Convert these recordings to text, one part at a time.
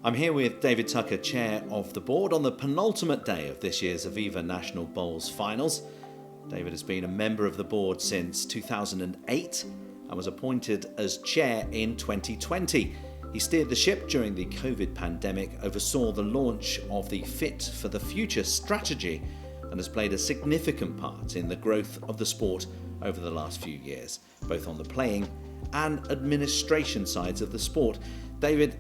I'm here with David Tucker, Chair of the Board, on the penultimate day of this year's Aviva National Bowls Finals. David has been a member of the board since 2008 and was appointed as Chair in 2020. He steered the ship during the COVID pandemic, oversaw the launch of the Fit for the Future strategy, and has played a significant part in the growth of the sport over the last few years, both on the playing and administration sides of the sport. David,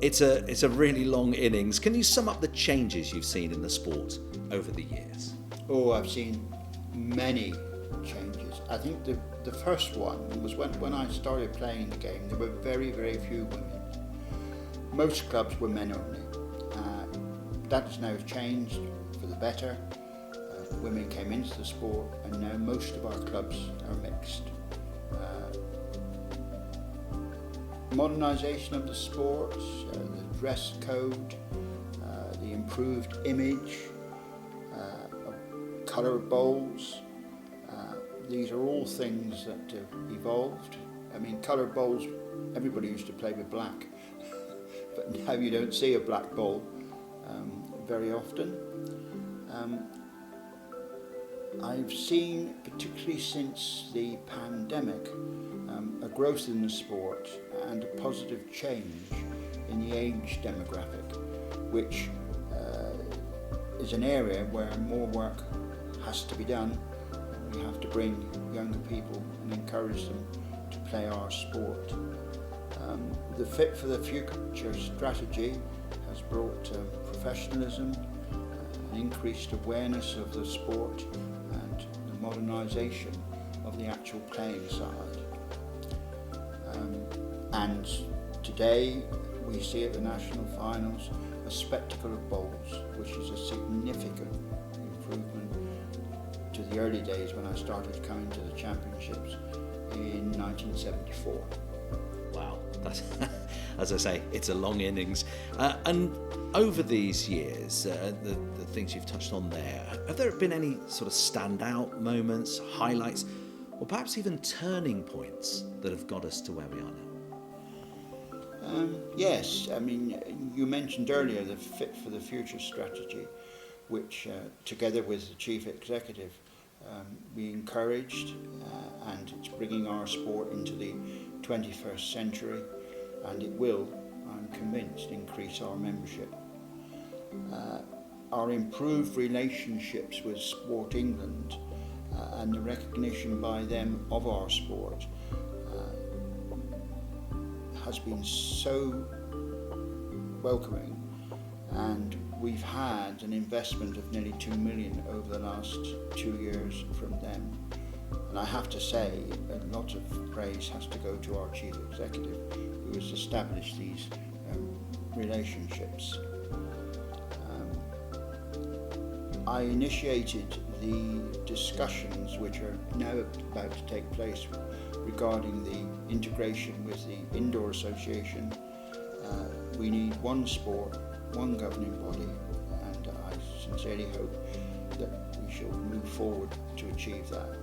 it's a really long innings. Can you sum up the changes you've seen in the sport over the years? Oh, I've seen many changes. I think the first one was when I started playing the game, there were very, very few women. Most clubs were men only. That's now changed for the better. Women came into the sport, and now most of our clubs are mixed. Modernisation of the sport, the dress code, the improved image, colour of bowls. These are all things that have evolved. I mean, coloured bowls, everybody used to play with black, but now you don't see a black bowl very often. I've seen, particularly since the pandemic, a growth in the sport and a positive change in the age demographic, which is an area where more work has to be done. We have to bring younger people and encourage them to play our sport. The Fit for the Future strategy has brought professionalism, an increased awareness of the sport, and the modernisation of the actual playing side. And today we see at the national finals a spectacle of bowls, which is a significant improvement to the early days when I started coming to the championships in 1974. Wow, that's, as I say, it's a long innings. And over these years, the things you've touched on there, have there been any sort of standout moments, highlights, or perhaps even turning points that have got us to where we are now? Yes, I mean, you mentioned earlier the Fit for the Future strategy, which together with the Chief Executive, we encouraged, and it's bringing our sport into the 21st century, and it will, I'm convinced, increase our membership. Our improved relationships with Sport England and the recognition by them of our sport has been so welcoming, and we've had an investment of nearly 2 million over the last 2 years from them. And I have to say, a lot of praise has to go to our Chief Executive, who has established these relationships. I initiated the discussions which are now about to take place regarding the integration with the Indoor Association. We need one sport, one governing body, and I sincerely hope that we shall move forward to achieve that.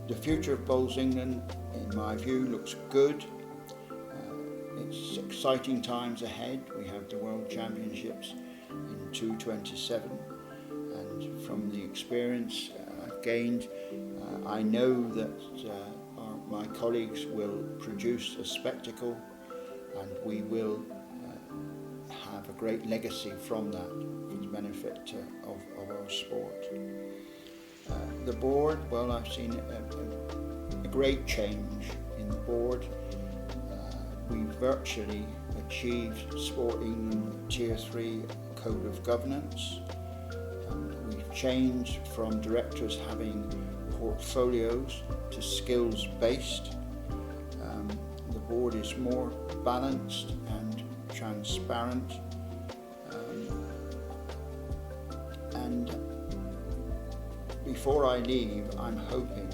The future of Bowls England, in my view, looks good. It's exciting times ahead. We have the World Championships in 2027, and from the experience I've gained, I know that my colleagues will produce a spectacle, and we will have a great legacy from that for the benefit of our sport. The board, well, I've seen a great change in the board. We virtually achieved Sport England Tier 3 Code of Governance. We've changed from directors having portfolios to skills-based. The board is more balanced and transparent. And before I leave, I'm hoping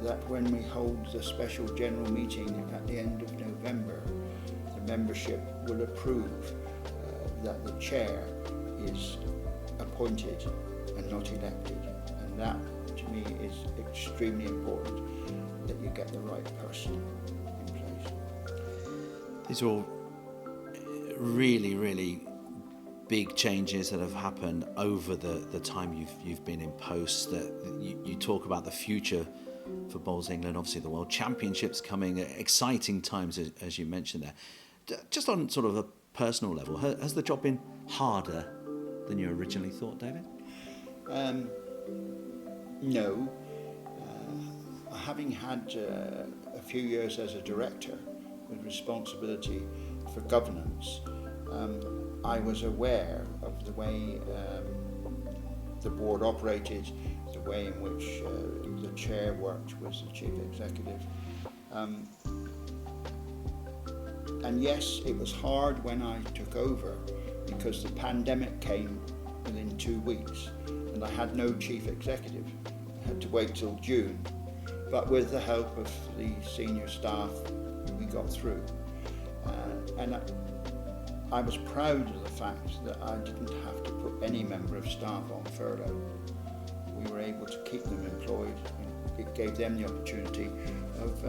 that when we hold the special general meeting at the end of November, the membership will approve that the chair is appointed and not elected. And that, to me, is extremely important, that you get the right person in place. These are all really big changes that have happened over the time you've been in post. That you talk about the future for Bowls England. Obviously, the World Championships coming, exciting times as you mentioned there. Just on sort of a personal level, has the job been harder than you originally thought, David? No. Having had a few years as a director with responsibility for governance, I was aware of the way the board operated, the way in which the chair worked was the chief executive. And yes, it was hard when I took over because the pandemic came within 2 weeks and I had no chief executive. I had to wait till June. But with the help of the senior staff, we got through. And I was proud of the fact that I didn't have to put any member of staff on furlough. We were able to keep them employed. It gave them the opportunity of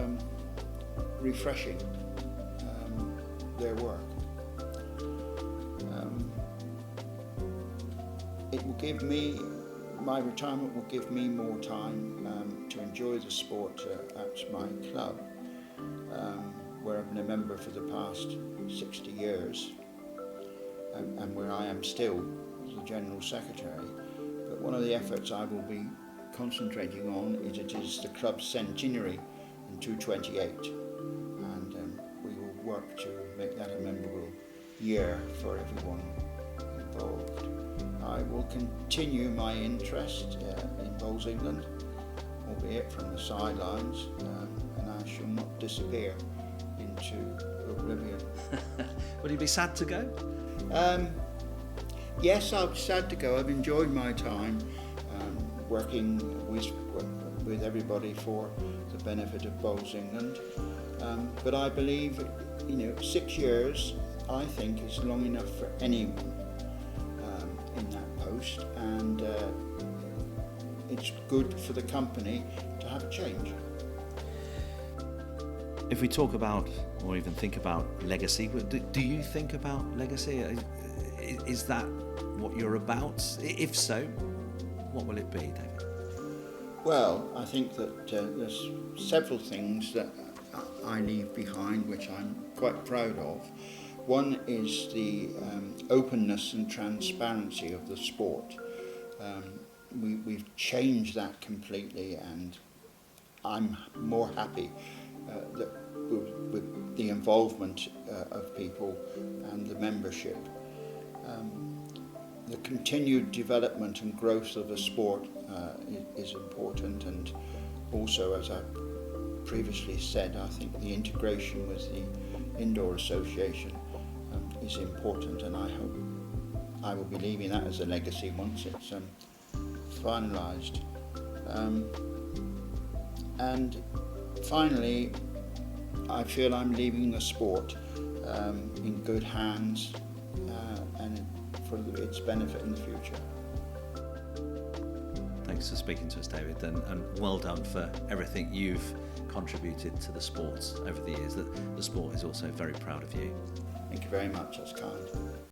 refreshing their work. It will give me, my retirement will give me more time to enjoy the sport at my club, where I've been a member for the past 60 years, and where I am still as the General Secretary. But one of the efforts I will be concentrating on is it is the club's centenary in 228, and we will work to make that a memorable year for everyone involved. I will continue my interest in Bowls England, albeit from the sidelines, and I shall not disappear into oblivion. Would you be sad to go? Yes, I'll be sad to go. I've enjoyed my time working with everybody for the benefit of Bowls England. But I believe, 6 years, I think, is long enough for anyone in that post, and it's good for the company to have a change. If we talk about, or even think about legacy, do you think about legacy? Is that what you're about? If so, what will it be, David? Well, I think that there's several things that I leave behind which I'm quite proud of. One is the openness and transparency of the sport. We've changed that completely, and I'm more happy that with the involvement of people and the membership. The continued development and growth of the sport is important, and also, as I previously said, I think the integration with the Indoor Association is important, and I hope I will be leaving that as a legacy once it's finalised. And finally, I feel I'm leaving the sport in good hands and for its benefit in the future. Thanks for speaking to us, David, and well done for everything you've contributed to the sports over the years. The sport is also very proud of you. Thank you very much, that's kind.